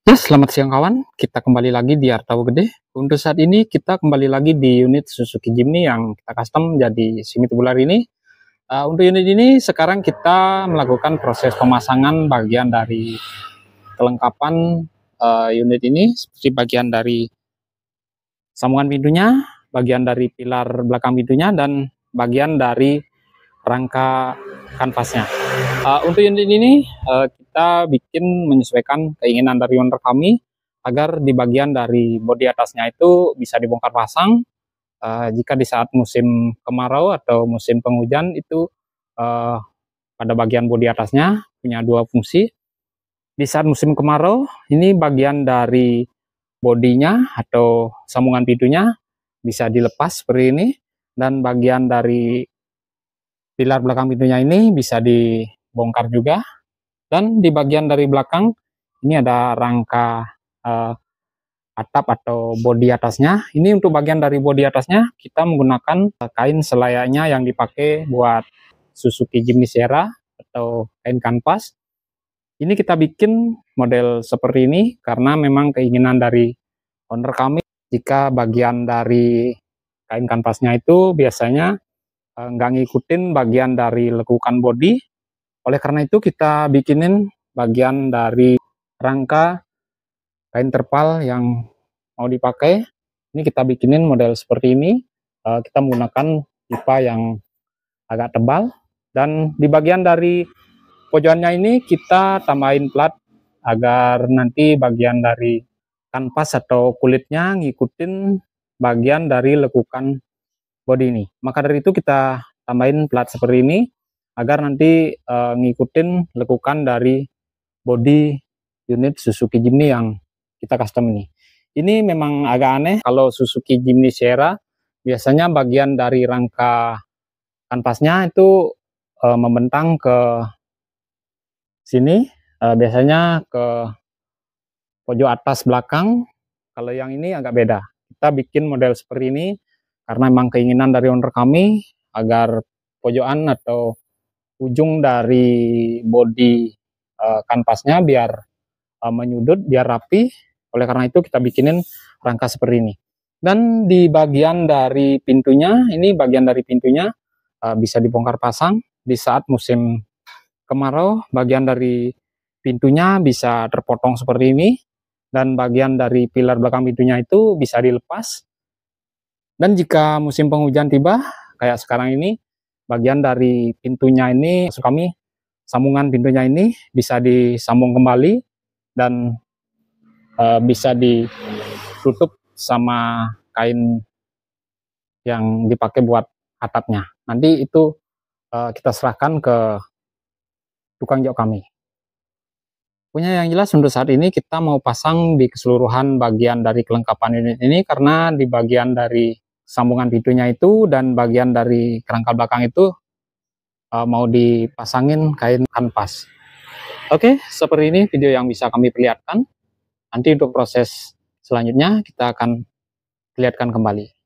Ya, selamat siang kawan. Kita kembali lagi di Artawa Gede. Untuk saat ini kita kembali lagi di unit Suzuki Jimny yang kita custom jadi semi tubular ini. Untuk unit ini sekarang kita melakukan proses pemasangan bagian dari kelengkapan unit ini, seperti bagian dari sambungan pintunya, bagian dari pilar belakang pintunya, dan bagian dari rangka kanvasnya. Untuk unit ini kita bikin menyesuaikan keinginan dari owner kami agar di bagian dari bodi atasnya itu bisa dibongkar pasang. Jika di saat musim kemarau atau musim penghujan itu pada bagian bodi atasnya punya dua fungsi. Di saat musim kemarau ini bagian dari bodinya atau sambungan pintunya bisa dilepas seperti ini, dan bagian dari pilar belakang pintunya ini bisa dibongkar juga. Dan di bagian dari belakang ini ada rangka atap atau bodi atasnya. Ini untuk bagian dari bodi atasnya kita menggunakan kain selayaknya yang dipakai buat Suzuki Jimny Sierra atau kain kanvas. Ini kita bikin model seperti ini karena memang keinginan dari owner kami, jika bagian dari kain kanvasnya itu biasanya nggak ngikutin bagian dari lekukan bodi. Oleh karena itu kita bikinin bagian dari rangka kain terpal yang mau dipakai. Ini kita bikinin model seperti ini. Kita menggunakan pipa yang agak tebal, dan di bagian dari pojokannya ini kita tambahin plat agar nanti bagian dari kanvas atau kulitnya ngikutin bagian dari lekukan bodi ini. Maka dari itu kita tambahin plat seperti ini agar nanti ngikutin lekukan dari bodi unit Suzuki Jimny yang kita custom ini. Ini memang agak aneh kalau Suzuki Jimny Sierra biasanya bagian dari rangka kanvasnya itu membentang ke sini, biasanya ke pojok atas belakang. Kalau yang ini agak beda. Kita bikin model seperti ini karena memang keinginan dari owner kami agar pojokan atau ujung dari bodi kanvasnya biar menyudut, biar rapi. Oleh karena itu kita bikinin rangka seperti ini. Dan di bagian dari pintunya, ini bagian dari pintunya bisa dibongkar pasang. Di saat musim kemarau, bagian dari pintunya bisa terpotong seperti ini, dan bagian dari pilar belakang pintunya itu bisa dilepas. Dan jika musim penghujan tiba, kayak sekarang ini, bagian dari pintunya ini, maksud kami, sambungan pintunya ini bisa disambung kembali dan bisa ditutup sama kain yang dipakai buat atapnya. Nanti itu kita serahkan ke tukang jok kami. Punya yang jelas untuk saat ini kita mau pasang di keseluruhan bagian dari kelengkapan unit ini, karena di bagian dari sambungan pintunya itu dan bagian dari kerangka belakang itu mau dipasangin kain kanvas. Oke, seperti ini video yang bisa kami perlihatkan. Nanti untuk proses selanjutnya kita akan perlihatkan kembali.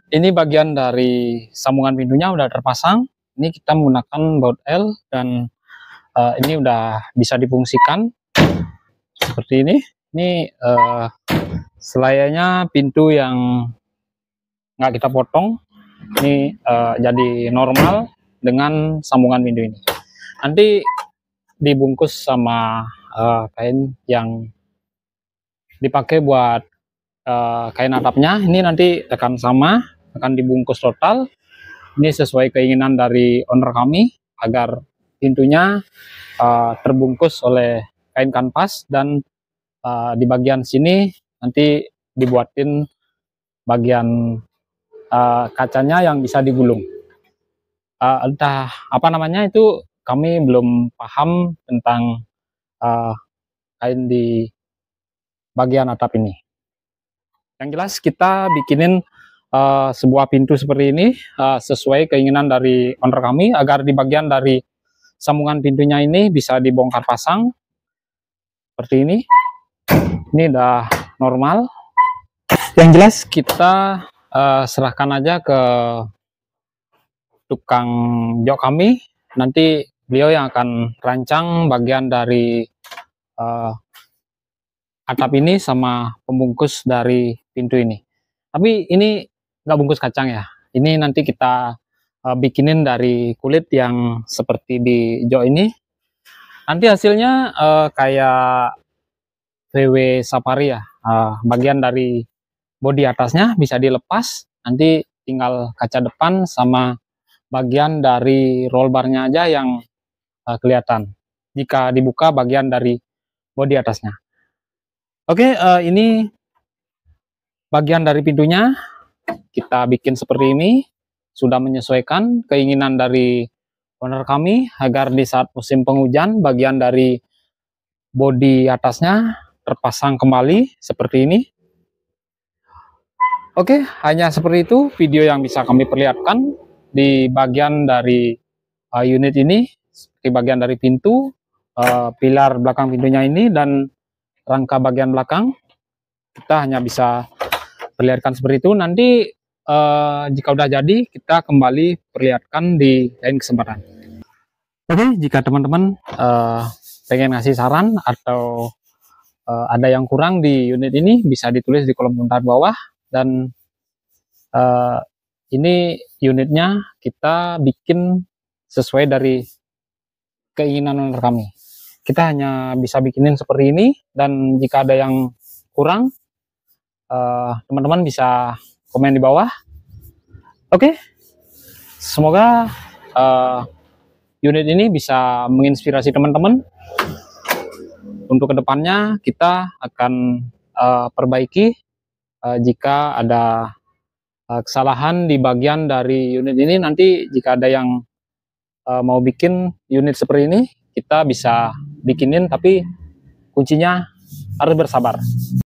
Ini bagian dari sambungan pintunya udah terpasang. Ini kita menggunakan baut L dan ini udah bisa difungsikan seperti ini. Ini selayaknya pintu yang nggak kita potong. Ini jadi normal dengan sambungan pintu ini. Nanti dibungkus sama kain yang dipakai buat kain atapnya. Ini nanti akan dibungkus total. Ini sesuai keinginan dari owner kami agar pintunya terbungkus oleh kain kanvas, dan di bagian sini nanti dibuatin bagian kacanya yang bisa digulung. Entah apa namanya itu, kami belum paham tentang kain di bagian atap ini. Yang jelas kita bikinin sebuah pintu seperti ini sesuai keinginan dari owner kami agar di bagian dari sambungan pintunya ini bisa dibongkar pasang seperti ini. Ini udah normal. Yang jelas kita serahkan aja ke tukang jok kami, nanti beliau yang akan rancang bagian dari atap ini sama pembungkus dari pintu ini. Tapi ini nggak bungkus kacang ya, ini nanti kita bikinin dari kulit yang seperti di jok ini. Nanti hasilnya kayak VW Safari ya, bagian dari bodi atasnya bisa dilepas, nanti tinggal kaca depan sama bagian dari roll barnya aja yang kelihatan jika dibuka bagian dari bodi atasnya. Oke, ini bagian dari pintunya kita bikin seperti ini, sudah menyesuaikan keinginan dari owner kami agar di saat musim penghujan bagian dari bodi atasnya terpasang kembali seperti ini. Oke, hanya seperti itu video yang bisa kami perlihatkan di bagian dari unit ini, di bagian dari pintu, pilar belakang pintunya ini, dan rangka bagian belakang. Kita hanya bisa perlihatkan seperti itu. Nanti jika udah jadi, kita kembali perlihatkan di lain kesempatan. Oke, jika teman-teman pengen ngasih saran atau ada yang kurang di unit ini, bisa ditulis di kolom komentar bawah. Dan ini unitnya kita bikin sesuai dari keinginan owner kami. Kita hanya bisa bikinin seperti ini, dan jika ada yang kurang, teman-teman bisa komen di bawah. Oke, semoga unit ini bisa menginspirasi teman-teman. Untuk kedepannya kita akan perbaiki jika ada kesalahan di bagian dari unit ini. Nanti jika ada yang mau bikin unit seperti ini, kita bisa bikinin, tapi kuncinya harus bersabar.